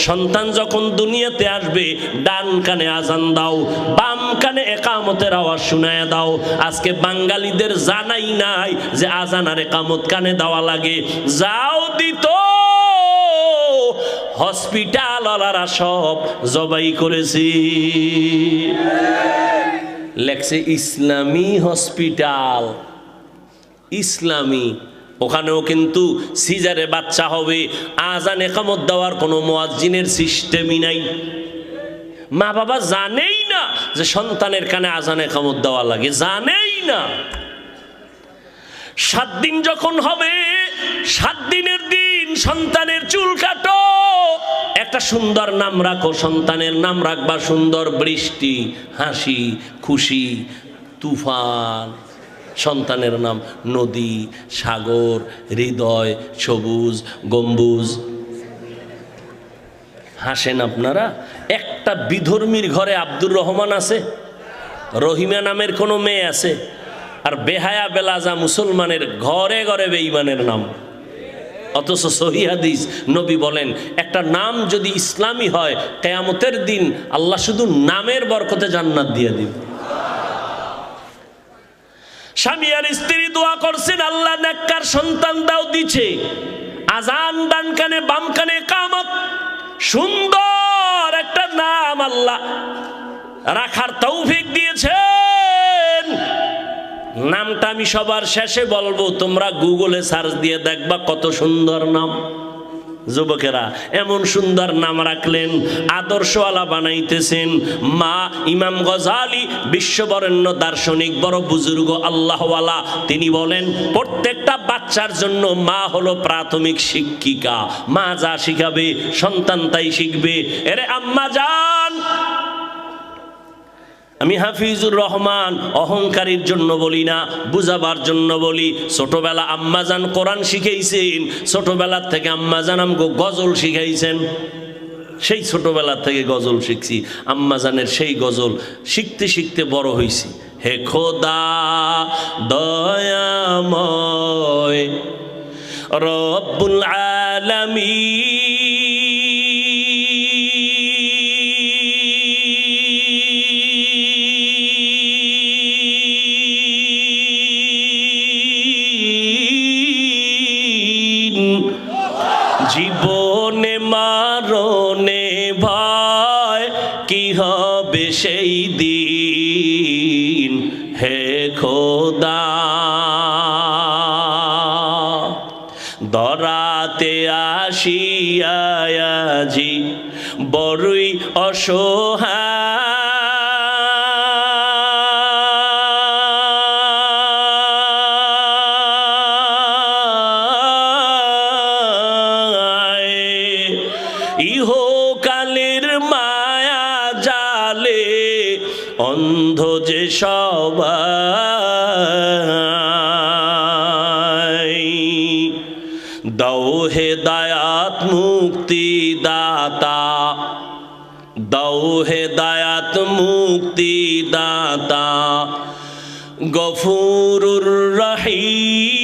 সন্তান যখন দুনিয়াতে আসবে ডান কানে আজান দাও, বাম কানে একামতের আওয়াজ শুনায়া দাও। আজকে বাঙালিদের জানাই নাই যে আজান আর একামত কানে দেওয়া লাগে। যাও দিত, হসপিটাল ওয়ালারা সব জবাই করেছি, লেখছে ইসলামী হসপিটাল, ইসলামী। ওখানেও কিন্তু সিজারে বাচ্চা হবে, আজান একামত দেওয়ার কোনো মুয়াজ্জিনের সিস্টেমই নাই। মা বাবা জানেই না যে সন্তানের কানে আজান একামত দেওয়া লাগে, জানেই না। 7 দিন যখন হবে, 7 দিনের দিন সন্তানের চুল কাটো, একটা সুন্দর নাম রাখো। সন্তানের নাম রাখবা সুন্দর, বৃষ্টি, হাসি, খুশি, তুফান। সন্তানের নাম নদী, সাগর, হৃদয়, সবুজ, গম্বুজ। হাসেন আপনারা? একটা বিধর্মীর ঘরে আব্দুর রহমান আছে? রহিমা নামের কোনো মেয়ে আছে? আর বেহায়া বেলাজা মুসলমানের ঘরে ঘরে বেঈমানের নাম। অথচ সহিহ হাদিস নবী বলেন একটা নাম যদি ইসলামী হয়, কিয়ামতের দিন আল্লাহ শুধু নামের বরকতে জান্নাত দিয়ে দিবে। স্বামী আর স্ত্রী দোয়া করছেন, আল্লাহ নেককার সন্তান দাও, দিছে। আজান ডান কানে বাম কানে ইকামত, সুন্দর একটা নাম আল্লাহ রাখার তৌফিক দিয়েছেন। নামটা আমি সবার শেষে বলবো, তোমরা গুগলে সার্চ দিয়ে দেখবা কত সুন্দর নাম। যুবকেরা এমন সুন্দর নাম রাখলেন, আদর্শওয়ালা বানাইতেছেন। মা ইমাম গজালি, বিশ্ববরেণ্য দার্শনিক, বড় বুজুর্গ আল্লাহওয়ালা, তিনি বলেন প্রত্যেকটা বাচ্চার জন্য মা হলো প্রাথমিক শিক্ষিকা। মা যা শিখাবে সন্তান তাই শিখবে। এরে আম্মা জান, আমি হাফিজুর রহমান অহংকারীর জন্য বলি না, বুঝাবার জন্য বলি। ছোটবেলা আম্মাজান কোরআন শিখাইছেন, ছোটবেলার থেকে আম্মাজান আমগো গজল শিখাইছেন। সেই ছোটবেলার থেকে গজল শিখছি, আম্মাজানের সেই গজল শিখতে শিখতে বড় হইছি। হে খোদা দয়াময় রব্বুল আলামিন, জীবনে মারণে ভয় কি হবে সেই দিন। হে খোদা দরাতে আসিয়াজি বড়ই অসহায়, ইহকালের মায়া জালে অন্ধ যে সবাই। দাও হেদায়াত মুক্তি দাতা, দাও হেদায়াত মুক্তি দাতা, গফুরুর রহিম।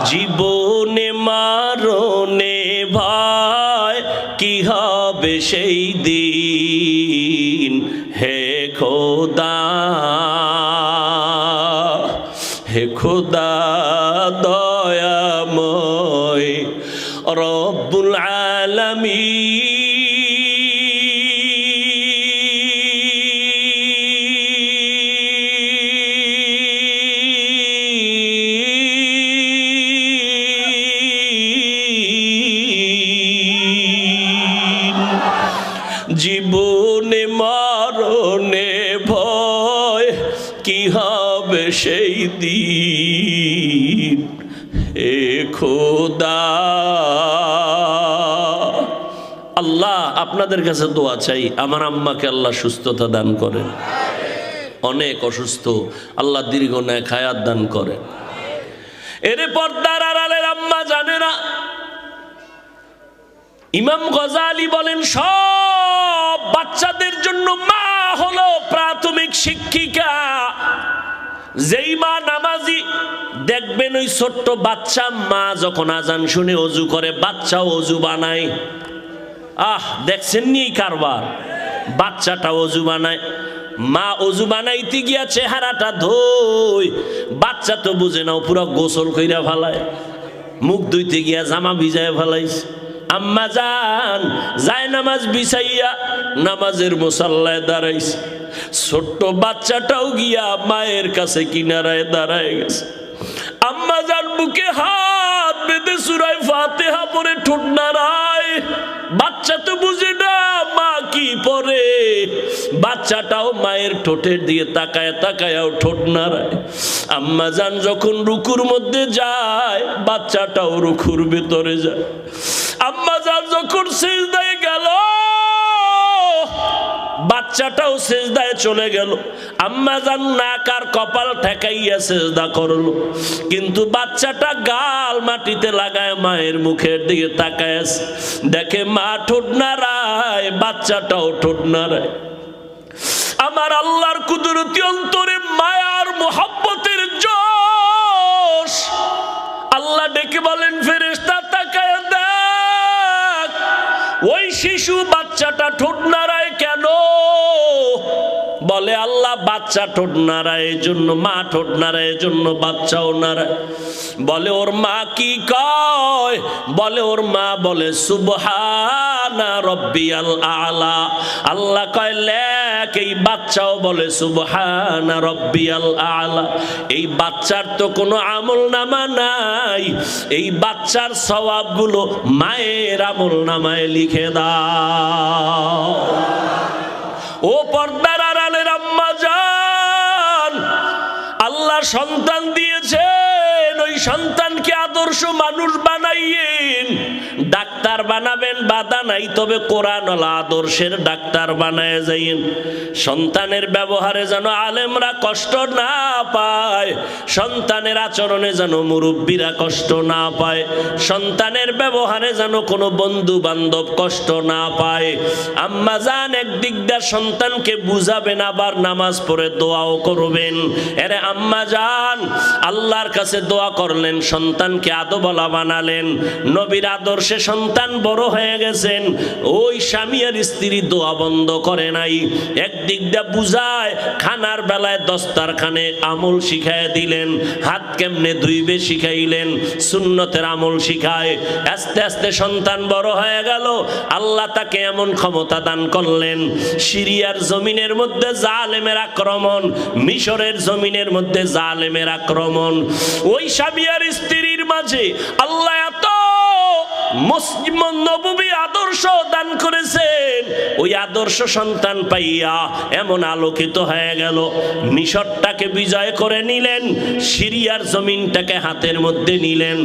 জীবনে মারণে ভয় কি হবে সেই দিন। হে খোদা, হে খোদা দয়াময় রব্বুল আলামিন, জীবনে মরণে ভয় কি হবে সেই দিন। হে খোদা, আল্লাহ আপনাদের কাছে দোয়া চাই, আমার আম্মাকে আল্লাহ সুস্থতা দান করেন। অনেক অসুস্থ, আল্লাহ দীর্ঘ নেক হায়াত দান করেন। এর পর্দার আড়ালের আম্মা জানে না ইমাম গজালি বলেন সব বাচ্চাদের জন্য মা হলো প্রাথমিক শিক্ষিকা। যেই মা নামাজি, দেখবেন ওই ছোট্ট বাচ্চা মা যখন আজান শুনে অজু করে, বাচ্চাও অজু বানায়। দেখছেন নি কারবার? বাচ্চাটা অজু বানায়। মা অজু বানাইতে গিয়া চেহারাটা ধোয়, বাচ্চা তো বুঝে নাও পুরো গোসল কইরা ফেলায়। মুখ ধুইতে গিয়া জামা ভিজায় ফেলাইছে। আম্মা জান যায় নামাজ বিছাইয়া নামাজের মুসাল্লায় দাঁড়াইছে। ছোট্ট বাচ্চাটাও গিয়া মায়ের কাছে কিনারায় দাঁড়ায় গেছে। আম্মা জান বুকে হাত বেঁধে সূরা ফাতিহা পড়ে ঠোঁট নাড়ায়। বাচ্চা তো বুঝে না মা কি পড়ে, বাচ্চাটাও মায়ের ঠোঁটের দিয়ে তাকায় তাকায়ও ঠোঁট নাড়ায়। আম্মা জান যখন রুকুর মধ্যে যায়, বাচ্চাটাও রুকুর ভিতরে যায়। আম্মা জান যখন সিজদায় গেল, বাচ্চাটাও সিজদায় চলে গেল। আম্মা জান নাক আর কপাল ঠেকাইয়া সিজদা করলো, কিন্তু বাচ্চাটা গাল মাটিতে লাগায় মায়ের মুখের দিকে তাকায় আছে। দেখে মা ঠোঁট নাড়ায়, বাচ্চাটাও ঠোঁট নাড়ায়। আমার আল্লাহর কুদরতি অন্তরে মায়ার মোহাব্বতের জোশ। আল্লাহ ডেকে বলেন ফেরেশতা তাকায় দেখ, ওই শিশু বাচ্চাটা ঠোঁট নাড়ায় কেন? বলে আল্লাহ বাচ্চা ঠোঁট নাড়ায় এই জন্য, মা ঠোঁট নাড়ায় এই জন্য বাচ্চাও নাড়ায়। বলে ওর মা কি কয়? বলে ওর মা বলে সুবহানা রব্বিয়াল আলা। আল্লাহ কয় লেখ, এই বাচ্চাও বলে সুবহানা রব্বিয়াল আলা। এই বাচ্চার তো কোনো আমল নামা নাই, এই বাচ্চার সওয়াবগুলো মায়ের আমল নামায় লিখে দাও। ও পর্দার আড়ালের আম্মা জান, আল্লাহ সন্তান দিয়েছেন, ওই সন্তানকে আদর্শ মানুষ বানাইয়েন। ডাক্তার বানাবেন বাধা নাই, তবে কোরআনওয়ালা আদর্শের ডাক্তার বানায় যাইয়েন। সন্তানের ব্যবহারে যেন আলেমরা কষ্ট না পায়, সন্তানের আচরণে যেন মুরব্বীরা কষ্ট না পায়, সন্তানের ব্যবহারে যেন কোনো বন্ধু বান্ধব কষ্ট না পায়। আম্মা জান একদিক দিয়ে সন্তানকে বুঝাবেন, আবার নামাজ পড়ে দোয়াও করবেন। এরে আম্মা জান আল্লাহর কাছে দোয়া করলেন, সন্তানকে আদবলা বানালেন, নবীর আদর্শে সন্তান বড় হয়ে গেছেন। ওই স্বামী আর স্ত্রী দোয়া বন্ধ করে নাই। একদিক দিয়ে বুঝায়, খানার বেলায় দস্তারখানে আমল শিখায় দিলেন, হাত কেমনে ধুইবে শিখাইলেন, সুন্নতের আমল শিখায়। আস্তে আস্তে সন্তান বড় হয়ে গেল। আল্লাহ তাকে এমন ক্ষমতা দান করলেন, সিরিয়ার জমিনের মধ্যে জালেমের আক্রমণ, মিশরের জমিনের মধ্যে জালেমের আক্রমণ। ওই স্বামী আর স্ত্রীর মাঝে আল্লাহ এত মুসলিম নববী আদর্শ দান করেছেন, ওই আদর্শ সন্তান পাইয়া এমন আলোকিত হয়ে গেল। মিশরটাকে বিজয় করে নিলেন, সিরিয়ার জমিনটাকে হাতের মধ্যে নিলেন।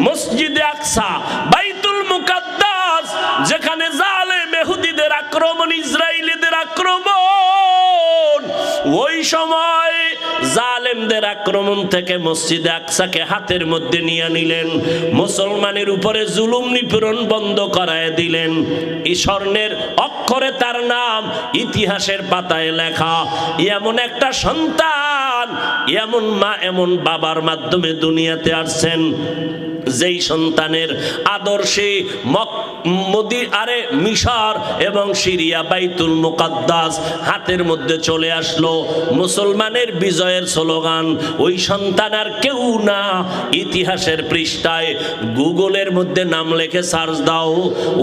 মসজিদে আকসা, বাইতুল মুকাদ্দাস, যেখানে জালেম ইহুদিদের আক্রমণ, ইসরায়েলিদের আক্রমণ, ওই সময় জালেমদের আক্রমণ থেকে মসজিদে আকসাকে হাতের মধ্যে নিয়ে নিলেন। মুসলমানের উপরে জুলুম নিপীড়ন বন্ধ করায় দিলেন। এই স্বর্ণের অক্ষরে তার নাম ইতিহাসের পাতায় লেখা। এমন একটা সন্তান, এমন মা, এমন বাবার মাধ্যমে দুনিয়াতে আসছেন, যেই সন্তানের আদর্শে মিশর এবং সিরিয়া বাইতুল মুকাদ্দাস হাতের মধ্যে চলে আসলো। মুসলমানের বিজয়ের স্লোগান। ওই সন্তান আর কেউ না, ইতিহাসের পৃষ্ঠায় গুগলের মধ্যে নাম লিখে সার্চ দাও,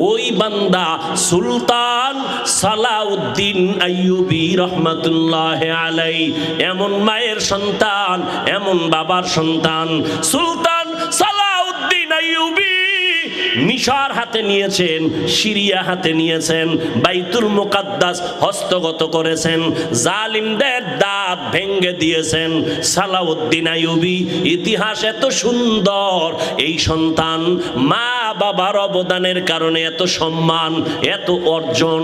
ওই বান্দা সুলতান সালাউদ্দিন আইয়ুবী রহমাতুল্লাহ আলাইহি। এমন মায়ের সন্তান, এমন বাবার সন্তান সুলতান সালাউদ্দিন আইয়ুবী। মিশর হাতে নিয়েছেন, সিরিয়া হাতে নিয়েছেন, বাইতুল মুকাদ্দাস হস্তগত করেছেন, জালিমদের দাঁত ভেঙে দিয়েছেন। সালাউদ্দিন আইয়ুবী। ইতিহাস এত সুন্দর, এই সন্তান মা বাবার অবদানের কারণে এত সম্মান, এত অর্জন,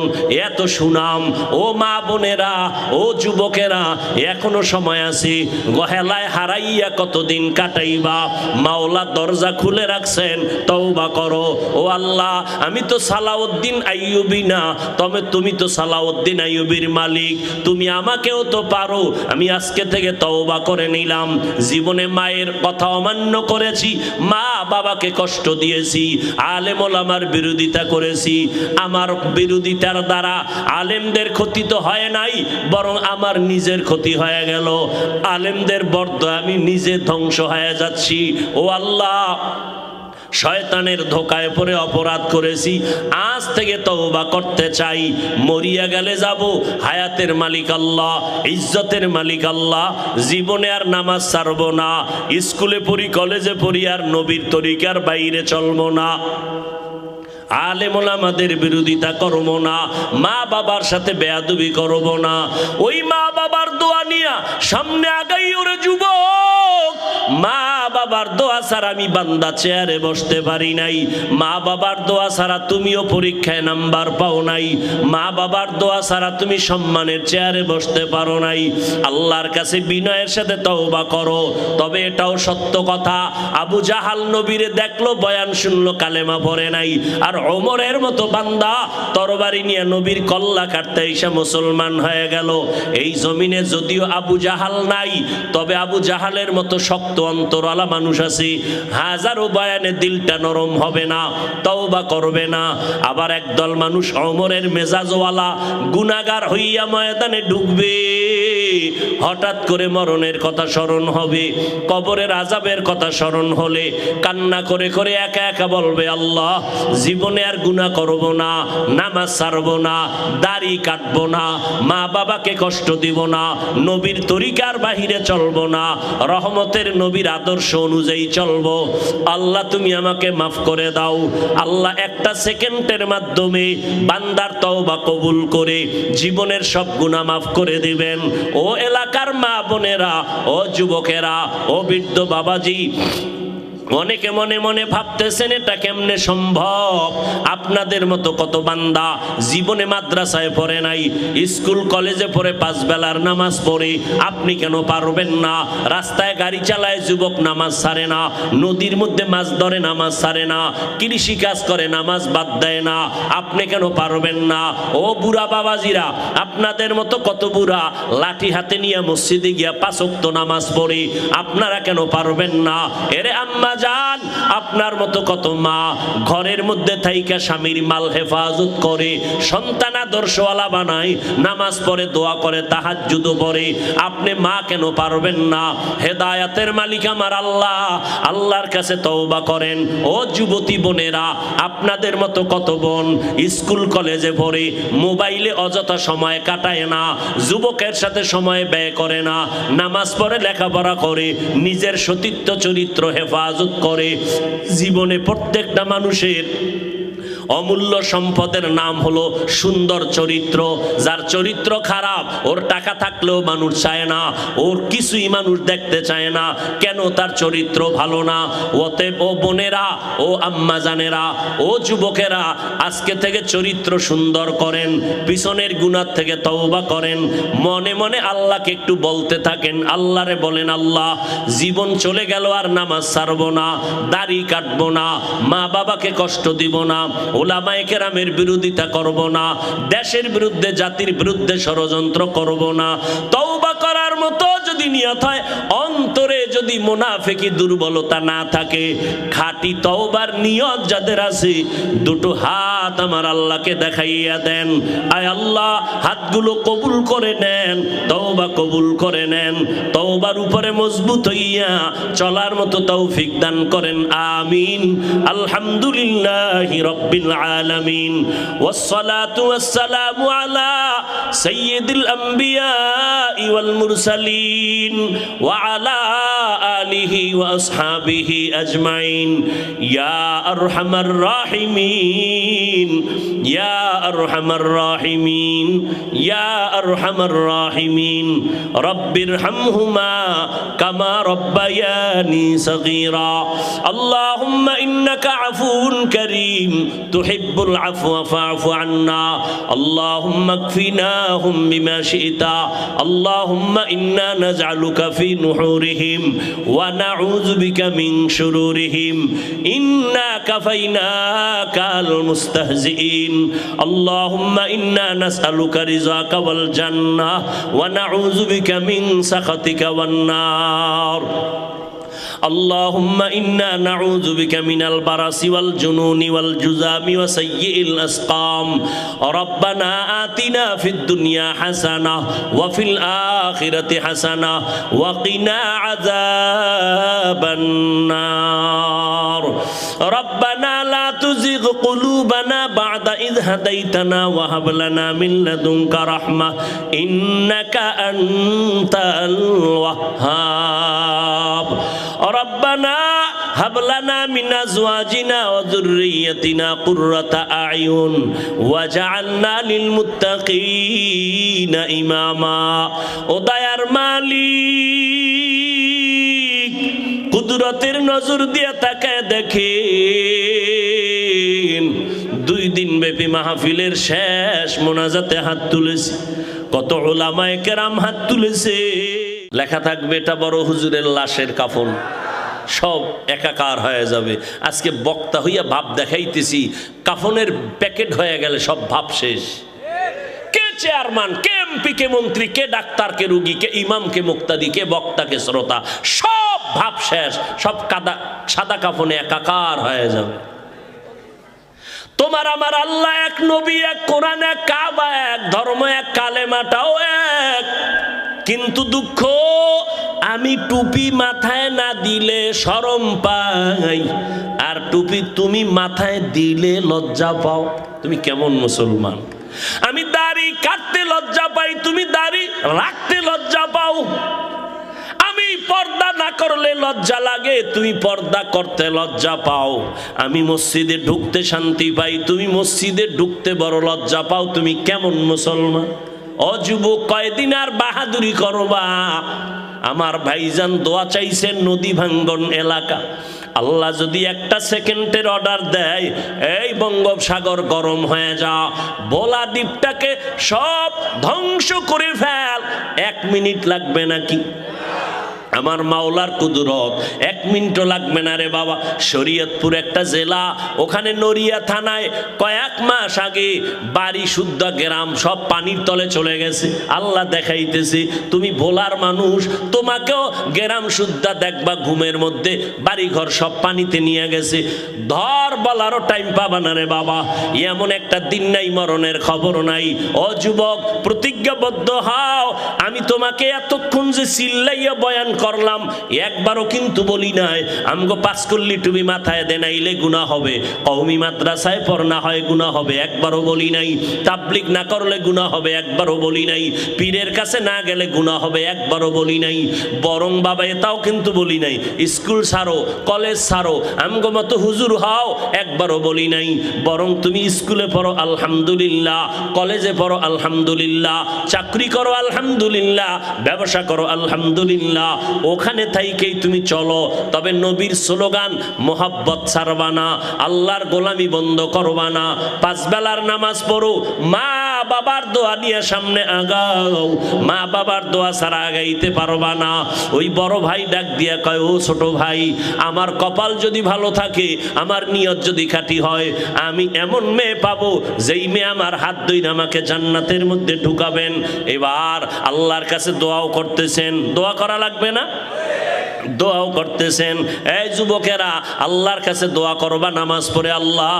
এত সুনাম। ও মা বোনেরা, ও যুবকেরা, এখনো সময় আছে। গহেলায় হারাইয়া কতদিন কাটাইবা? মাওলা দরজা খুলে রাখছেন, তওবা করো। ও আল্লাহ, আমি তো সালাউদ্দিন আইয়ুবী না, তবে তুমি তো সালাউদ্দিন আইয়ুবীর মালিক, তুমি আমাকেও তো পারো। আমি আজকে থেকে তওবা করে নিলাম। জীবনে মায়ের কথা অমান্য করেছি, মা বাবাকে কষ্ট দিয়েছি, আলেম ওলামার বিরোধিতা করেছি। আমার বিরোধিতার দ্বারা আলেমদের ক্ষতি তো হয় নাই, বরং আমার নিজের ক্ষতি হয়ে গেল। আলেমদের বরদোয়া আমি নিজে ধ্বংস হয়ে যাচ্ছি। ও আল্লাহ, শয়তানের ধোকায় পড়ে অপরাধ করেছি, আজ থেকে তওবা করতে চাই। মরিয়া গেলে যাব, হায়াতের মালিক আল্লাহ, ইজ্জতের মালিক আল্লাহ। জীবনে আর নামাজ ছাড়ব না, স্কুলে পড়ি, কলেজে পড়ি, আর নবীর তরিকার বাইরে চলবো না। আলেম ওলামাদের বিরোধিতা করব না, মা বাবার সাথে বেয়াদবি করব না। ওই মা বাবার দোয়া নিয়া সামনে আগাই ওরে যুবক। মা বাবার দোয়া ছাড়া আমি বান্দা চেয়ারে বসতে পারি নাই। মা বাবার দোয়া ছাড়া তুমিও পরীক্ষায় নাম্বার পাও নাই। মা বাবার দোয়া ছাড়া তুমি সম্মানের চেয়ারে বসতে পারো নাই। আল্লাহর কাছে বিনয়ের সাথে তওবা করো। তবে এটাও সত্য কথা, আবু জাহাল নবীরে দেখলো, বয়ান শুনলো, কালেমা পড়ে নাই। আর ওমরের মতো বান্দা তরবারি নিয়ে নবীর কল্লা কাটতে এসে মুসলমান হয়ে গেল। এই জমিনে যদিও আবু জাহাল নাই, তবে আবু জাহালের মতো শক্ত অন্তরওয়ালা মানুষ আছে। হাজারো বয়ানে দিলটা নরম হবে না, তওবা করবে না। আবার একদল মানুষ ওমরের মেজাজওয়ালা, গুনাহগার হইয়া ময়দানে ঢুকবে। হঠাৎ করে মরণের কথা স্মরণ হবে, কবরের আযাবের কথা স্মরণ হলে কান্না করে করে একা একা বলবে, আল্লাহ, জীবনে আর গুনাহ করব না, নামাজ ছাড়ব না, দাড়ি কাটব না, মা বাবাকে কষ্ট দিব না, নবীর তরিকার বাহিরে চলব না, রহমতের নবীর আদর্শ অনুযায়ী চলব। আল্লাহ, তুমি আমাকে মাফ করে দাও। আল্লাহ একটা সেকেন্ডের মাধ্যমে বান্দার তওবা কবুল করে জীবনের সব গুনাহ মাফ করে দিবেন। ও এলাকার মা বোনেরা, ও যুবকেরা, ও বৃদ্ধ বাবাজি, অনেকে মনে মনে ভাবতেছেন এটা কেমনে সম্ভব। আপনাদের মতো কত বান্দা জীবনে মাদ্রাসায় পড়ে নাই, স্কুল কলেজে পড়ে 5 বেলার নামাজ পড়ে, আপনি কেন পারবেন না? রাস্তায় গাড়ি চালায় যুবক, নামাজ ছাড়ে না। নদীর মধ্যে মাছ ধরে, নামাজ ছাড়ে না। কৃষি কাজ করে, নামাজ বাদ দেয় না। আপনি কেন পারবেন না? ও বুড়া বাবাজিরা, আপনাদের মতো কত বুড়া লাঠি হাতে নিয়ে মসজিদে গিয়া 5 ওয়াক্ত নামাজ পড়ে, আপনারা কেন পারবেন না? এরে আম্মা জান, আপনার মতো কত মা ঘরের মধ্যে থাইকা স্বামীর মাল হেফাজত করে, সন্তান আদর্শওয়ালা বানায়, নামাজ পড়ে, দোয়া করে, তাহাজ্জুদ পড়ে। আপনি মা কেন পারবেন না? হেদায়াতের মালিক আমার আল্লাহ, আল্লাহর কাছে তওবা করেন। ও যুবতী বোনেরা, আপনাদের মতো কত বোন স্কুল কলেজে পড়ে, মোবাইলে অযথা সময় কাটায় না, যুবকের সাথে সময় ব্যয় করে না, নামাজ পড়ে, লেখাপড়া করে, নিজের সতীত্ব চরিত্র হেফাজত করে। জীবনে প্রত্যেকটা মানুষের অমূল্য সম্পদের নাম হলো সুন্দর চরিত্র। যার চরিত্র খারাপ, ওর টাকা থাকলেও মানুষ চায় না, ওর কিছুই মানুষ দেখতে চায় না। কেন? তার চরিত্র ভালো না। অতএব ও বোনেরা, ও আম্মা জানেরা, ও যুবকেরা, আজকে থেকে চরিত্র সুন্দর করেন, পিছনের গুনাহ থেকে তওবা করেন। মনে মনে আল্লাহকে একটু বলতে থাকেন, আল্লাহরে বলেন, আল্লাহ, জীবন চলে গেল, আর নামাজ ছাড়বো না, দাড়ি কাটবো না, মা বাবাকে কষ্ট দিব না, ওলামায়ে কেরামের বিরোধিতা করব না, দেশের বিরুদ্ধে, জাতির বিরুদ্ধে ষড়যন্ত্র করব না। তওবা করার মতো যদি নিয়ত হয়, অন্তরে যদি মুনাফিকি দুর্বলতা না থাকে, খাঁটি তওবার নিয়ত যাদের আছে, দুটো হাত আমার আল্লাহকে দেখাইয়া দেন। আয় আল্লাহ, হাতগুলো কবুল করে নেন, তওবা কবুল করে নেন, তওবার উপরে মজবুত হইয়া চলার মতো তৌফিক দান করেন। আমিন। আলহামদুলিল্লাহি রাব্বিল আলামিন, ওয়াসসালাতু ওয়াসসালামু আলা সাইয়্যিদিল আম্বিয়া ওয়াল মুরসালিন ওয়া আলা آله وأصحابه أجمعين يا أرحم الراحمين يا أرحم الراحمين يا أرحم الراحمين رب ارحمهما كما ربياني صغيرا اللهم إنك عفو كريم تحب العفو فاعف عنا اللهم اكفناهم بما شئت اللهم إنا نجعلك في نحورهم ونعوذ بك من شرورهم إنا كفيناك المستهزئين اللهم إنا نسألك رضاك والجنة ونعوذ بك من سخطك والنار اللهم إنا نعوذ بك من البرص والجنون والجذام وسيء الأسقام ربنا آتنا في الدنيا حسنة وفي الآخرة حسنة وقنا عذاب النار ربنا لا تزغ قلوبنا بعد إذ هديتنا وهب لنا من لدنك رحمة إنك أنت الوهاب ربنا هب لنا من أزواجنا وذريتنا قرة أعين وجعلنا للمتقين إماما وديار মালিক কুদরতের নজর দিয়ে তাকায় দেখেন 2 দিন ব্যাপী মাহফিলের শেষ মোনাজাতে হাত তুলেছে কত উলামায়ে কেরাম হাত তুলেছে লেখা থাকবে এটা বড় হুজুরের লাশের কাফন সব একাকার হয়ে যাবে আজকে বক্তা হইয়া ভাব দেখাইতেছি কাফনের প্যাকেট হয়ে গেলে সব ভাব শেষ কে চেয়ারম্যান কে এমপি কে মন্ত্রী কে ডাক্তার কে রোগী কে ইমাম কে মুক্তাদি কে বক্তা কে শ্রোতা সব ভাব শেষ সব সাদা কাফনে একাকার হয়ে যাবে তোমার আমার আল্লাহ এক নবী এক কোরআন এক কাবা এক ধর্ম এক কালেমাটাও এক কিন্তু দুঃখ আমি টুপি মাথায় না দিলে শরম পাই আর টুপি তুমি মাথায় দিলে লজ্জা পাও তুমি কেমন মুসলমান আমি দাড়ি কাটতে লজ্জা পাই তুমি দাড়ি রাখতে লজ্জা পাও আমি পর্দা না করলে লজ্জা লাগে তুমি পর্দা করতে লজ্জা পাও আমি মসজিদে ঢুকতে শান্তি পাই তুমি মসজিদে ঢুকতে বড় লজ্জা পাও তুমি কেমন মুসলমান ও যুবক কয়দিন আর বাহাদুরি করবা আমার ভাইজান দোয়া চাইছেন নদী ভাঙ্গন এলাকা আল্লাহ যদি একটা সেকেন্ডের অর্ডার দেয় এই বঙ্গোপসাগর গরম হয়ে যা ভোলা দ্বীপটাকে সব ধ্বংস করে ফেল 1 মিনিট লাগবে নাকি আমার মাওলার কুদরত 1 মিনিটও লাগবে না রে বাবা শরীয়তপুর একটা জেলা ওখানে নড়িয়া থানায় কয়েক মাস আগে বাড়ি শুদ্ধ গ্রাম সব পানির তলে চলে গেছে আল্লাহ দেখাইতেছে তুমি ভোলার মানুষ তোমাকেও গ্রাম শুদ্ধ দেখবা ঘুমের মধ্যে বাড়ি ঘর সব পানিতে নিয়ে গেছে ধর বলারও টাইম পাবা না রে বাবা এমন একটা দিন নাই মরণের খবর নাই ও যুবক প্রতিজ্ঞাবদ্ধ হও আমি তোমাকে এতক্ষণ যে চিল্লাইয়া বয়ান করলাম একবারও কিন্তু বলি নাই আমগো 5 কল্লি টুপি মাথায় দেনাইলে গুনাহ হবে কওমি মাদ্রাসায় পড়না হয় গুনাহ হবে একবারও বলি নাই তাবলীগ না করলে গুনাহ হবে একবারও বলি নাই পীরের কাছে না গেলে গুনাহ হবে একবারও বলি নাই বরং বাবা এটাও কিন্তু বলি নাই স্কুল ছাড়ো কলেজ ছাড়ো আমগো মতো হুজুর হও একবারও বলি নাই বরং তুমি স্কুলে পড়ো আলহামদুলিল্লাহ কলেজে পড়ো আলহামদুলিল্লাহ চাকরি করো আলহামদুলিল্লাহ ব্যবসা করো আলহামদুলিল্লাহ ওখানে থাইকেই তুমি চলো তবে নবীর স্লোগান মোহাব্বত ছাড়বা না আল্লাহর গোলামি বন্ধ করবা না 5 বেলার নামাজ পড়ো মা বাবার দোয়া নিয়ে সামনে আগাও মা বাবার দোয়া ছাড়া আগাইতে পারবা না ওই বড় ভাই ডাক দিয়া কয় ও ছোট ভাই আমার কপাল যদি ভালো থাকে আমার নিয়ত যদি খাঁটি হয় আমি এমন মেয়ে পাবো যেই মেয়ে আমার হাত ধরে আমাকে জান্নাতের মধ্যে ঢুকাবেন এবার আল্লাহর কাছে দোয়াও করতেছেন দোয়া করা লাগবে না দোয়াও করতেছেন এই যুবকেরা আল্লাহর কাছে দোয়া করবা নামাজ পড়ে আল্লাহ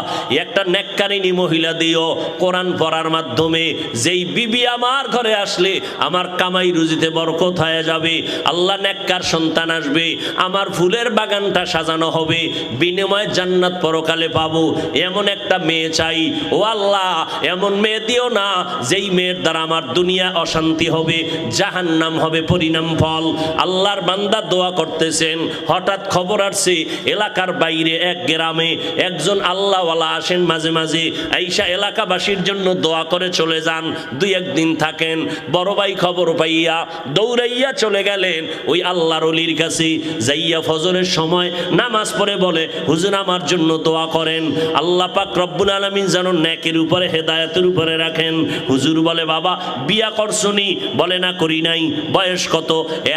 একটা নেককারিনী মহিলা দিও কোরআন পড়ার মাধ্যমে যেই বিবি আমার ঘরে আসলে আমার কামাই রুজিতে বরকত হয়ে যাবে আল্লাহ নেককার সন্তান আসবে আমার ফুলের বাগানটা সাজানো হবে বিনিময়ে জান্নাত পরকালে পাবো এমন একটা মেয়ে চাই ও আল্লাহ এমন মেয়ে দিও না যেই মেয়ের দ্বারা আমার দুনিয়া অশান্তি হবে জাহান্নাম হবে পরিণাম ফল আল্লাহর বান্দা দোয়া করতেছেন, হঠাৎ খবর আসছে এলাকার বাইরে এক গ্রামে একজন আল্লাহওয়ালা আসেন মাঝে মাঝে, আইসা এলাকাবাসীর জন্য দোয়া করে চলে যান, দুই একদিন থাকেন। বড় ভাই খবর পাইয়া দৌড়াইয়া চলে গেলেন ওই আল্লাহর ওলির কাছে, যাইয়া ফজরের সময় নামাজ পড়ে বলে, হুজুর আমার জন্য দোয়া করেন, আল্লাহ পাক রব্বুল আলামিন যেন নেকের উপরে হেদায়েতের উপরে রাখেন। হুজুর বলে, বাবা বিয়া করছনি? বলে, না করি নাই। বয়স কত?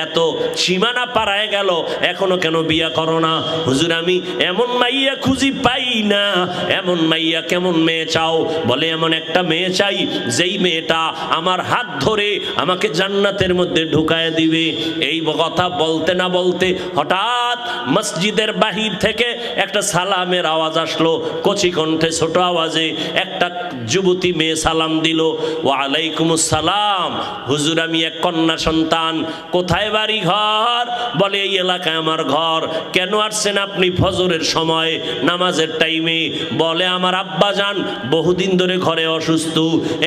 এত। সীমানা পারায় গেল, এখনো কেন বিয়া করো না? হুজুর আমি এমন মাইয়া খুঁজি পাই না। এমন মাইয়া কেমন মেয়ে চাও? বলে, এমন একটা মেয়ে চাই যেই মেয়েটা আমার হাত ধরে আমাকে জান্নাতের মধ্যে ঢুকায় দিবে। এই কথা বলতে না বলতে হঠাৎ মসজিদের বাহির থেকে একটা সালামের আওয়াজ আসলো, কচি কণ্ঠে ছোট আওয়াজে একটা যুবতী মেয়ে সালাম দিল, ওয়ালাইকুমুস সালাম, হুজুর আমি এক কন্যা সন্তান, কোথায় বাড়ি ঘর? বলে, এই এলাকায় আমার ঘর। কেন আসছেন আপনি ফজরের সময় নামাজের টাইমে? বলে, আমার আব্বা জান বহুদিন ধরে ঘরে অসুস্থ,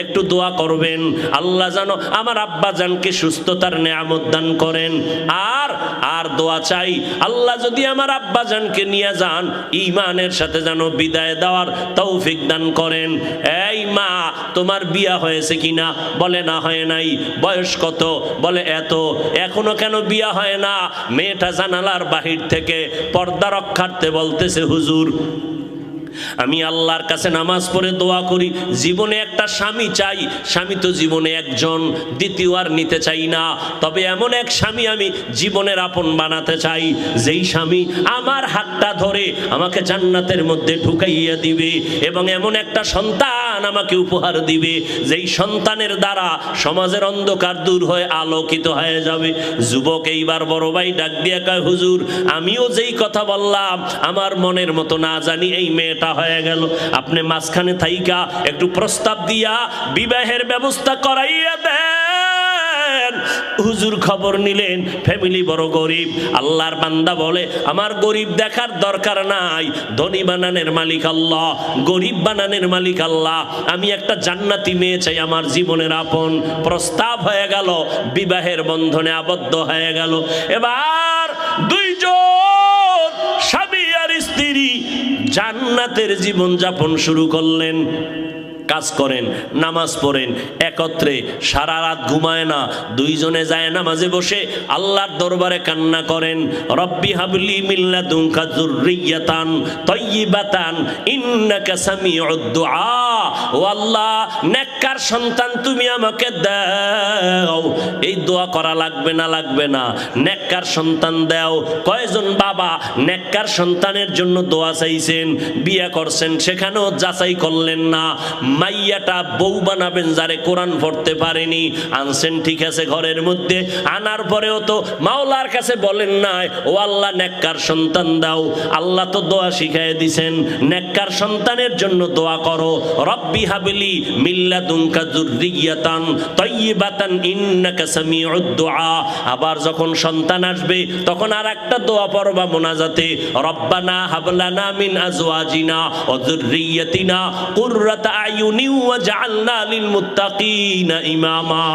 একটু দোয়া করবেন, আল্লাহ যেন আমার আব্বা জানকে সুস্থতার নেয়ামত দান করেন। আর দোয়া চাই আল্লাহ যদি আমার আব্বা জানকে নিয়ে যান ঈমানের সাথে যেন বিদায় দেওয়ার তৌফিক দান করেন। এই মা তোমার বিয়া হয়েছে কিনা? বলে, না হয় নাই। বয়স কত? বলে, এত। এখনো কেন বিয়া হয় না? মেয়েটা জানালার বাহির থেকে পর্দা রক্ষার্থে বলতেছে, হুজুর আমি আল্লাহর কাছে নামাজ পড়ে দোয়া করি, জীবনে একটা স্বামী চাই। স্বামী তো জীবনে একজন, দ্বিতীয় আর নিতে চাই না। তবে এমন এক স্বামী আমি জীবনের আপন বানাতে চাই, যেই স্বামী আমার হাতটা ধরে আমাকে জান্নাতের মধ্যে ঢুকাইয়া দিবে, এবং এমন একটা সন্তান আমাকে উপহার দিবে যেই সন্তানের দ্বারা সমাজের অন্ধকার দূর হয়ে আলোকিত হয়ে যাবে। যুবক এইবার বড় ভাই ডাক দিয়া কয়, হুজুর আমিও যেই কথা বললাম আমার মনের মতো না জানি এই মেয়েটা হয়ে গেল, আপনি মাঝখানে থাইকা একটু প্রস্তাব দিয়া বিবাহের ব্যবস্থা করাইয়া দেন। হুজুর খবর নিলেন, ফ্যামিলি বড় গরিব। আল্লাহর বান্দা বলে, আমার গরিব দেখার দরকার নাই, ধনী বানানের মালিক আল্লাহ, গরিব বানানের মালিক আল্লাহ। আমি একটা জান্নাতি মেয়ে চাই আমার জীবনের আপন। প্রস্তাব হয়ে গেল, বিবাহের বন্ধনে আবদ্ধ হয়ে গেল। এবার দুইজন স্বামী আর স্ত্রী জান্নাতের জীবন যাপন শুরু করলেন। কাজ করেন, নামাজ পড়েন একত্রে, সারা রাত ঘুমায় না, দুইজনে যায় নামাজে বসে আল্লাহর দরবারে কান্না করেন, রব্বি হাবলি মিন লাদুনকা যুররিয়াতান তাইয়্যিবাতান ইন্নাকা সামিউদ দুআ। ও আল্লাহ, নেককার সন্তান তুমি আমাকে দাও। এই দোয়া করা লাগবে না, লাগবে না, নেককার সন্তান দাও। কয়জন বাবা নেককার সন্তানের জন্য দোয়া চাইছেন, বিয়ে করছেন, সেখানেও যাচাই করলেন না। মাইয়াটা বউ বানাবেন যারে কোরআন পড়তে পারেনি, আনছেন ঠিক আছে ঘরের মধ্যে, আনার পরেও তো মাওলার কাছে বলেন নাই, ও আল্লাহ নেককার সন্তান দাও। আল্লাহ তো দোয়া শিখাই দিছেন, নেককার সন্তানের জন্য দোয়া করো, রব্বি হাবলি মিন লাদুনকা যুররিয়াতান তাইয়্যিবাতান ইন্নাকা সামিউদ দুআ। আবার যখন সন্তান আসবে তখন আর একটা দোয়া পড়বা মোনাজাতে, রব্বানা হাবলানা মিন আজওয়াজিনা ওয়া যুররিয়াতিনা কুররাতা আয়ুনি ওয়াজআলনা লিল মুত্তাকিনা ইমামা।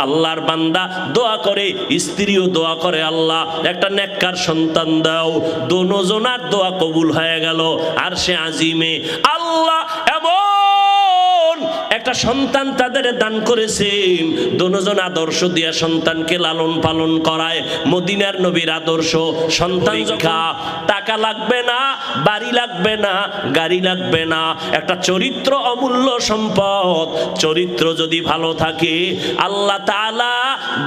আল্লাহর বান্দা দোয়া করে, স্ত্রীও দোয়া করে, আল্লাহ একটা নেককার সন্তান দাও। দোনোজনার দোয়া কবুল হয়ে গেল। আর সে আজিমে আল্লাহ এমন একটা সন্তান তাদের দান করেছেন, দোনোজন আদর্শ দিয়া সন্তানকে লালন পালন করায়। মদিনার নবীর আদর্শ, সন্তান টাকা লাগবে না, বাড়ি লাগবে না, গাড়ি লাগবে না, একটা চরিত্র অমূল্য সম্পদ। চরিত্র যদি ভালো থাকে আল্লাহ তাআলা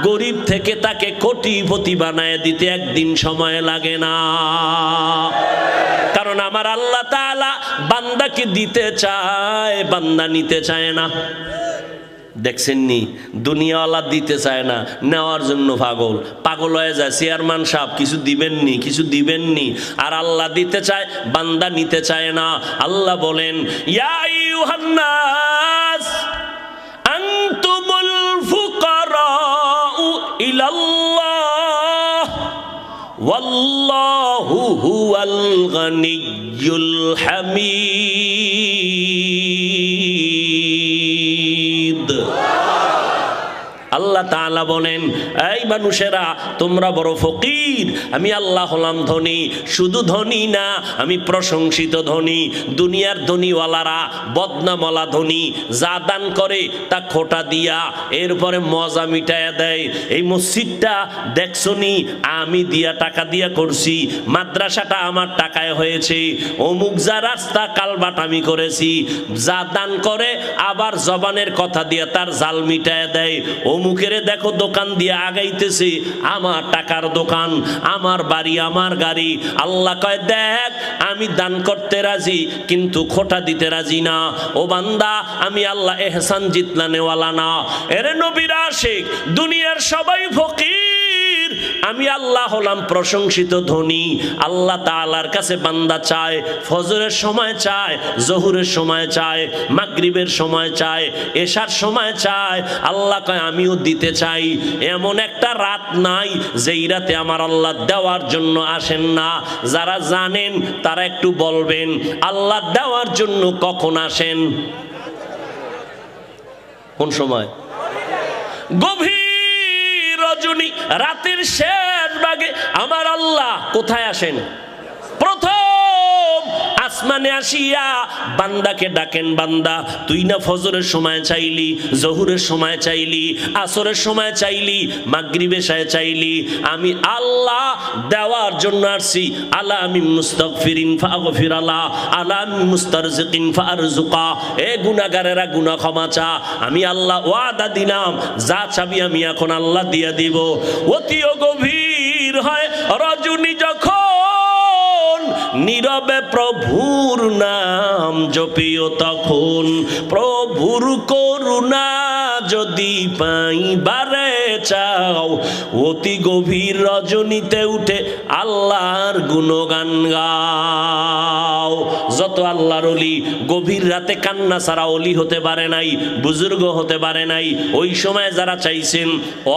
গরিব থেকে তাকে কোটিপতি বানায় দিতে একদিন সময় লাগে না। কারণ আমার আল্লাহ তাআলা বান্দাকে দিতে চায়, বান্দা নিতে চায় না। দেখছেননি, দুনিয়াওয়ালা দিতে চায় না, নেওয়ার জন্য পাগল পাগল হয়ে যায়। চেয়ারম্যান সাহেব কিছু দিবেননি, কিছু দিবেননি, আর আল্লাহ দিতে চায়, বান্দা নিতে চায় না। আল্লাহ বলেন, ইয়া আইয়ুহান নাস আনতুমুল ফুকারাউ ইলাল্লাহ ওয়াল্লাহু হুয়াল গানিয়্যুল হামিদ। আল্লাহ তাআলা বলেন, এই মানুষেরা তোমরা বড় ফকির, ফকির, আমি আল্লাহ হলাম ধনী। শুধু ধনী না, আমি প্রশংসিত ধনী। দুনিয়ার ধনীওয়ালারা বদনামওয়ালা ধনী, যা দান করে তা খোটা দিয়া এরপরে মজা মিটায়া দেয়। এই মসজিদটা দেখছনি আমি দিয়া টাকা দিয়া করছি, মাদ্রাসাটা আমার টাকায় হয়েছে, অমুক যা রাস্তা কালবাট আমি করেছি। যা দান করে আবার জবানের কথা দিয়া তার জাল মিটায়া দেয়। অমুকেরে দেখো দোকান দিয়ে আগাইতেছে, আমার টাকার দোকান, আমার বাড়ি, আমার গাড়ি। আল্লাহ কয় দেখ আমি দান করতে রাজি কিন্তু খোটা দিতে রাজি না। ও বান্দা, আমি আল্লাহ এহসান জিতলানেওয়ালা না। এরে নবীর আশিক, দুনিয়ার সবাই ফকির, আমি আল্লাহ হলাম প্রশংসিত ধনী। আল্লাহ তাআলার কাছে বান্দা চায়, ফজরের সময় চায়, জোহরের সময় চায়, মাগরিবের সময় চায়, এশার সময় চায়। আল্লাহ কয় আমিও দিতে চাই। এমন একটা রাত নাই যেই রাতে আমার আল্লাহ দেওয়ার জন্য আসেন না। যারা জানেন তারা একটু বলবেন আল্লাহ দেওয়ার জন্য কখন আসেন? কোন সময়? গভীর রজনী, রাতের শেষ ভাগে আমার আল্লাহ কোথায় আসেন? প্রথম আসমানে আসিয়া বান্দাকে ডাকেন, বান্দা তুই না ফজরের সময় চাইলি, জহুরের সময় চাইলি, আসরের সময় চাইলি, মাগরিবে চাইলি, আমি আল্লাহ দেওয়ার জন্য আসছি। আলা আমি মুস্তাগফিরিন ফাগফির আলা, আলা আমি মুস্তারজিকিন ফারজুকা। এ গুনাহগারেরা গুনাহ ক্ষমা চা। আমি আল্লাহ ওয়াদা দিলাম, যা চাবি আমি এখন আল্লাহ দিয়া দিব। অতিও গভীর হয় রজনী যখন নীরবে প্রভুর নাম জপিও তখন, প্রভুর করুণা যদি পাইবারে চাও, অতি গভীর রজনীতে উঠে আল্লাহর গুণগান গাও। যত আল্লাহর ওলি গভীর রাতে কান্না ছাড়া ওলি হতে পারে নাই, বুজুর্গ হতে পারে নাই। ওই সময় যারা চাইছেন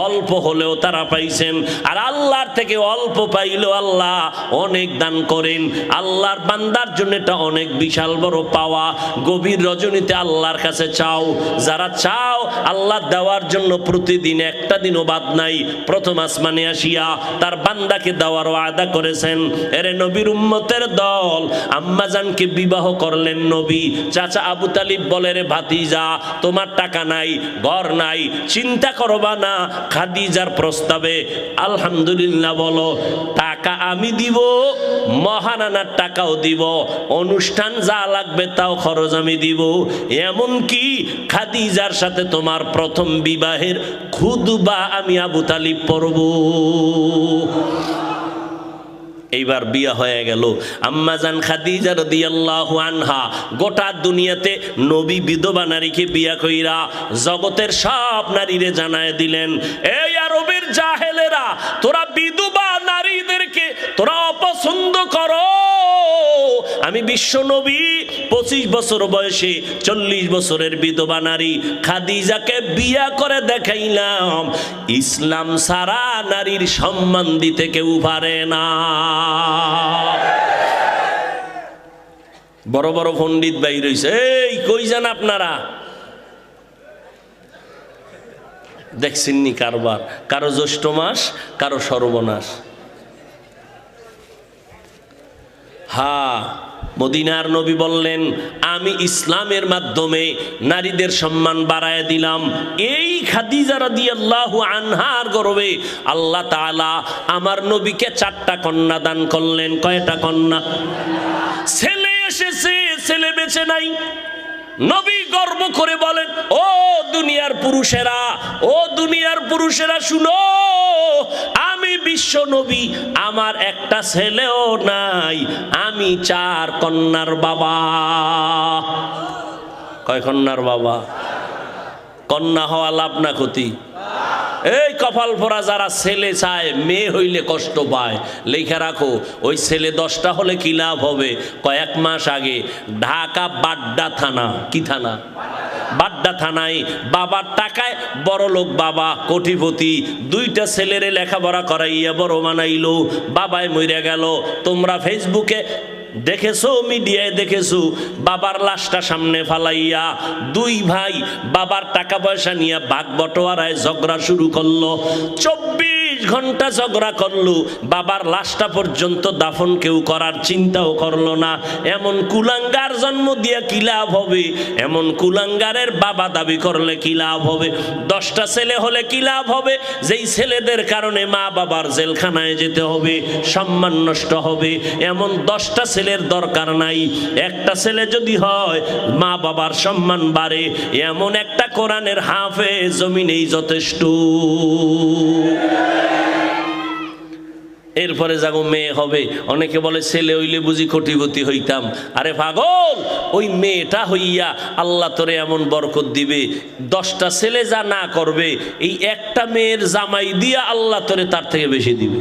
অল্প হলেও তারা পাইছেন, আর আল্লাহর থেকে অল্প পাইলেও আল্লাহ অনেক দান করেন। আল্লাহর বান্দার জন্য এটা অনেক বিশাল বড় পাওয়া। গভীর রজনীতে আল্লাহর কাছে চাও। যারা চাও আল্লাহ দেওয়ার জন্য প্রতিদিন একটা দিনও বাদ নাই, প্রথম আসমানে আসিয়া তার বান্দাকে দেওয়ার ওয়াদা করেছেন। এরে নবীর উম্মতের দল, আম্মাজানকে বিবাহ করলেন নবী। চাচা আবু তালিব বলে, রে ভাতিজা তোমার টাকা নাই, ঘর নাই, চিন্তা করবা না, খাদিজার প্রস্তাবে আলহামদুলিল্লাহ বলো। টাকা আমি দিব, মহানানার টাকাও দিব, অনুষ্ঠান যা লাগবে তাও খরচ আমি দিব। এমনকি খাদিজার সাথে তোমার প্রথম বিবাহের খুতবা আমি আবু তালিব পড়ব। এইবার বিয়া হয়ে গেল। আম্মাজান খাদিজা রাদিয়াল্লাহু আনহা গোটা দুনিয়াতে নবী বিধবা নারীকে বিয়া কইরা জগতের সব নারীরে জানায় দিলেন, এই আরবের জাহেলেরা, তোরা বিধবা নারীদেরকে তোরা অপছন্দ করো। আমি বিশ্ব নবী 25 বছর বয়সে 40 বছরের বিধবা নারী খাদিজাকে বিয়া করে দেখাইলাম, ইসলাম সারা নারীর সম্মান দিতে কেউ পারে না। বড় বড় পণ্ডিত ভাই রইছে, এই কই যান আপনারা? দেখছেননি কারবার, কারো জ্যৈষ্ঠ মাস, কারো সর্বনাশ। হ্যাঁ, মদিনার নবী বললেন, আমি ইসলামের মাধ্যমে নারীদের সম্মান বাড়ায় দিলাম। এই খাদিজা রাদিয়াল্লাহু আনহার গর্বে আল্লাহ তাআলা আমার নবীকে 4টা কন্যা দান করলেন। কয়টা কন্যা? ছেলে এসেছে, ছেলে বেঁচে নাই। নবী গর্ব করে বলেন, ও দুনিয়ার পুরুষেরা, ও দুনিয়ার পুরুষেরা শুনো, আমি বিশ্ব নবী, আমার একটা ছেলেও নাই, আমি 4 কন্যার বাবা। কয় কন্যার বাবা? কন্যা হওয়া লাভ না ক্ষতি? এই কপাল পরা যারা ছেলে চায়, মেয়ে হইলে কষ্ট পায়, লেখা রাখো, ওই ছেলে 10টা হলে কি লাভ হবে? কয়েক মাস আগে ঢাকা বাড্ডা থানা, কি থানা? বাড্ডা থানায় বাবার টাকায় বড় লোক বাবা, কোটিপতি, 2টা ছেলেরে লেখাপড়া করাইয়া বড় বানাইলো। বাবায় মরে গেল। তোমরা ফেসবুকে দেখেছো, মিডিয়ায় দেখেছো, বাবার লাশটা সামনে ফালাইয়া 2 ভাই বাবার টাকা পয়সা নিয়ে ভাগ বটোয়ারায় ঝগড়া শুরু করলো। 24 ঘন্টা ঝগড়া করলো, বাবার লাশটা পর্যন্ত দাফন কেউ করার চিন্তাও করলো না। এমন কুলাঙ্গার জন্ম দিয়ে কি লাভ হবে? এমন কুলাঙ্গারের বাবা দাবি করলে কি লাভ হবে? 10টা ছেলে হলে কি লাভ হবে? যেই ছেলেদের কারণে মা বাবার জেলখানায় যেতে হবে, সম্মান নষ্ট হবে। এমন 10টা ছেলের দরকার নাই, একটা ছেলে যদি হয় মা বাবার সম্মান বাড়ে, এমন একটা কোরআনের হাফেজ জমিনেই যথেষ্ট। এরপরে যাগো মেয়ে হবে। অনেকে বলে ছেলে হইলে বুঝি কোটিপতি হইতাম। আরে পাগল, ওই মেয়েটা হইয়া আল্লাহ তোরে এমন বরকত দিবে, 10টা ছেলে যা না করবে এই একটা মেয়ের জামাই দিয়া আল্লাহ তোরে তার থেকে বেশি দিবে।